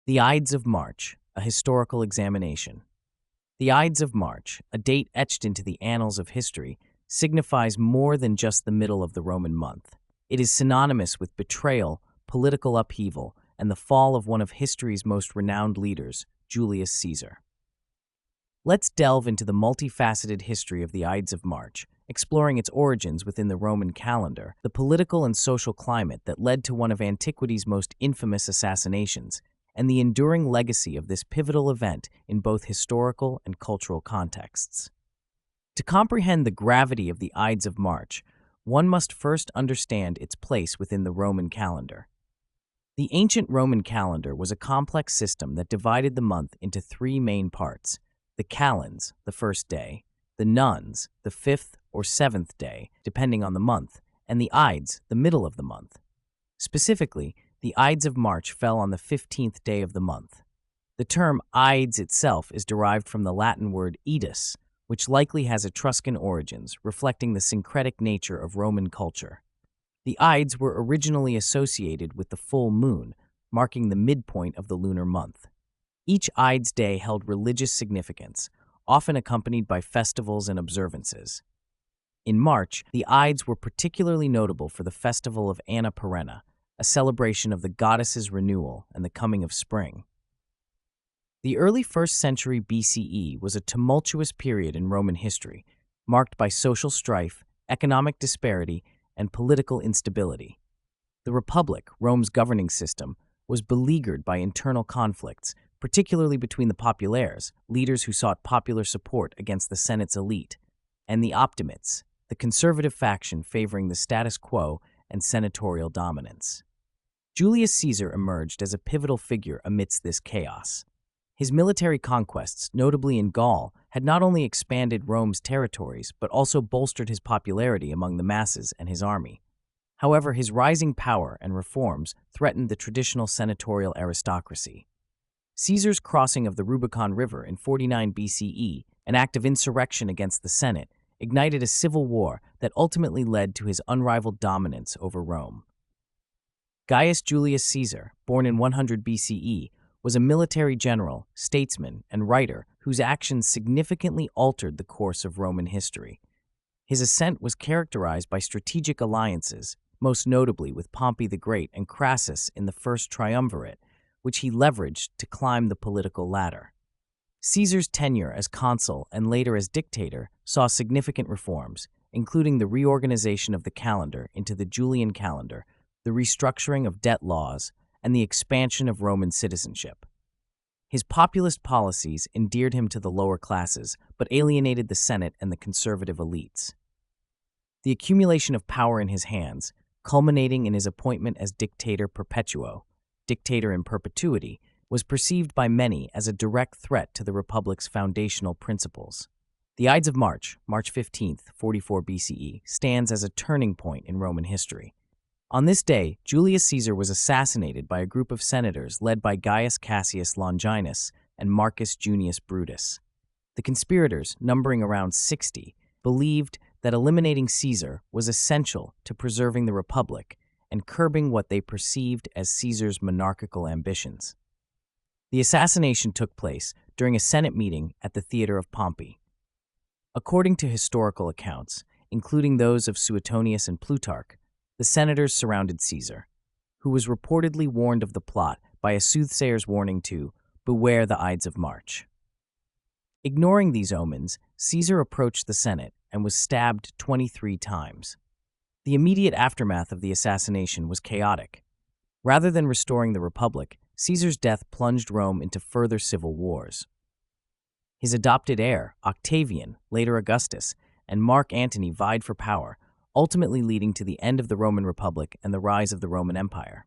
The Ides of March, a historical examination. The Ides of March, a date etched into the annals of history, signifies more than just the middle of the Roman month. It is synonymous with betrayal, political upheaval, and the fall of one of history's most renowned leaders, Julius Caesar. Let's delve into the multifaceted history of the Ides of March, exploring its origins within the Roman calendar, the political and social climate that led to one of antiquity's most infamous assassinations, and the enduring legacy of this pivotal event in both historical and cultural contexts. To comprehend the gravity of the Ides of March, one must first understand its place within the Roman calendar. The ancient Roman calendar was a complex system that divided the month into three main parts: the calends, the first day; the nuns, the fifth or seventh day, depending on the month; and the Ides, the middle of the month. Specifically, the Ides of March fell on the 15th day of the month. The term Ides itself is derived from the Latin word idus, which likely has Etruscan origins, reflecting the syncretic nature of Roman culture. The Ides were originally associated with the full moon, marking the midpoint of the lunar month. Each Ides day held religious significance, often accompanied by festivals and observances. In March, the Ides were particularly notable for the festival of Anna Perenna, a celebration of the goddess's renewal and the coming of spring. The early 1st century BCE was a tumultuous period in Roman history, marked by social strife, economic disparity, and political instability. The Republic, Rome's governing system, was beleaguered by internal conflicts, particularly between the populares, leaders who sought popular support against the Senate's elite, and the optimates, the conservative faction favoring the status quo and senatorial dominance. Julius Caesar emerged as a pivotal figure amidst this chaos. His military conquests, notably in Gaul, had not only expanded Rome's territories but also bolstered his popularity among the masses and his army. However, his rising power and reforms threatened the traditional senatorial aristocracy. Caesar's crossing of the Rubicon River in 49 BCE, an act of insurrection against the Senate, ignited a civil war that ultimately led to his unrivaled dominance over Rome. Gaius Julius Caesar, born in 100 BCE, was a military general, statesman, and writer whose actions significantly altered the course of Roman history. His ascent was characterized by strategic alliances, most notably with Pompey the Great and Crassus in the First Triumvirate, which he leveraged to climb the political ladder. Caesar's tenure as consul and later as dictator saw significant reforms, including the reorganization of the calendar into the Julian calendar, the restructuring of debt laws, and the expansion of Roman citizenship. His populist policies endeared him to the lower classes, but alienated the Senate and the conservative elites. The accumulation of power in his hands, culminating in his appointment as dictator perpetuo, dictator in perpetuity, was perceived by many as a direct threat to the Republic's foundational principles. The Ides of March, March 15th, 44 BCE, stands as a turning point in Roman history. On this day, Julius Caesar was assassinated by a group of senators led by Gaius Cassius Longinus and Marcus Junius Brutus. The conspirators, numbering around 60, believed that eliminating Caesar was essential to preserving the Republic and curbing what they perceived as Caesar's monarchical ambitions. The assassination took place during a Senate meeting at the Theater of Pompey. According to historical accounts, including those of Suetonius and Plutarch, the senators surrounded Caesar, who was reportedly warned of the plot by a soothsayer's warning to beware the Ides of March. Ignoring these omens, Caesar approached the Senate and was stabbed 23 times. The immediate aftermath of the assassination was chaotic. Rather than restoring the Republic, Caesar's death plunged Rome into further civil wars. His adopted heir, Octavian, later Augustus, and Mark Antony vied for power, ultimately leading to the end of the Roman Republic and the rise of the Roman Empire.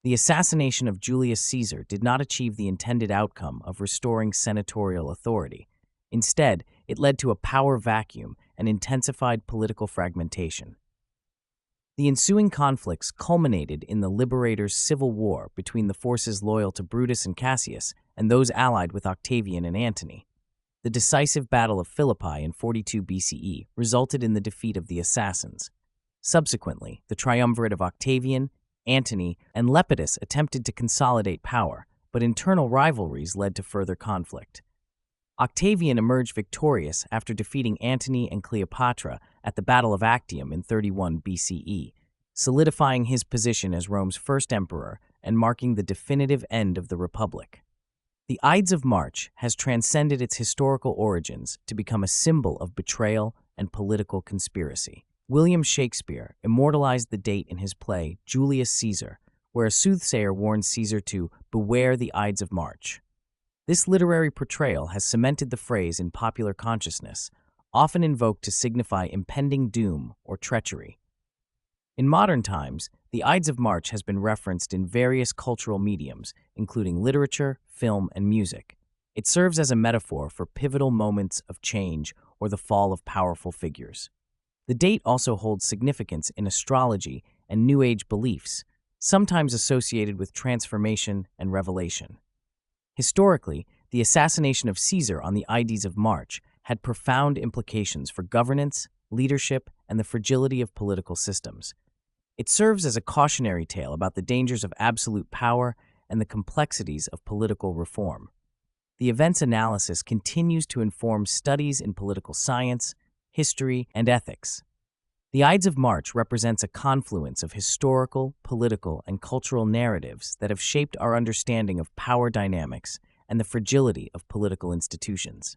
The assassination of Julius Caesar did not achieve the intended outcome of restoring senatorial authority. Instead, it led to a power vacuum and intensified political fragmentation. The ensuing conflicts culminated in the Liberators' civil war between the forces loyal to Brutus and Cassius and those allied with Octavian and Antony. The decisive Battle of Philippi in 42 BCE resulted in the defeat of the assassins. Subsequently, the triumvirate of Octavian, Antony, and Lepidus attempted to consolidate power, but internal rivalries led to further conflict. Octavian emerged victorious after defeating Antony and Cleopatra at the Battle of Actium in 31 BCE, solidifying his position as Rome's first emperor and marking the definitive end of the Republic. The Ides of March has transcended its historical origins to become a symbol of betrayal and political conspiracy. William Shakespeare immortalized the date in his play Julius Caesar, where a soothsayer warns Caesar to beware the Ides of March. This literary portrayal has cemented the phrase in popular consciousness, often invoked to signify impending doom or treachery. In modern times, the Ides of March has been referenced in various cultural mediums, including literature, film, and music. It serves as a metaphor for pivotal moments of change or the fall of powerful figures. The date also holds significance in astrology and New Age beliefs, sometimes associated with transformation and revelation. Historically, the assassination of Caesar on the Ides of March had profound implications for governance, leadership, and the fragility of political systems. It serves as a cautionary tale about the dangers of absolute power and the complexities of political reform. The event's analysis continues to inform studies in political science, history, and ethics. The Ides of March represents a confluence of historical, political, and cultural narratives that have shaped our understanding of power dynamics and the fragility of political institutions.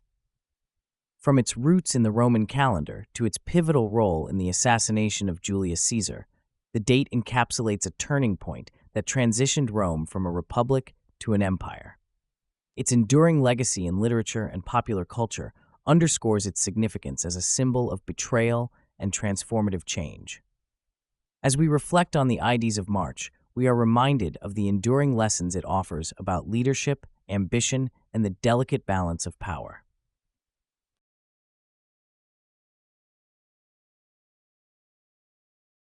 From its roots in the Roman calendar to its pivotal role in the assassination of Julius Caesar, the date encapsulates a turning point that transitioned Rome from a republic to an empire. Its enduring legacy in literature and popular culture underscores its significance as a symbol of betrayal and transformative change. As we reflect on the Ides of March, we are reminded of the enduring lessons it offers about leadership, ambition, and the delicate balance of power.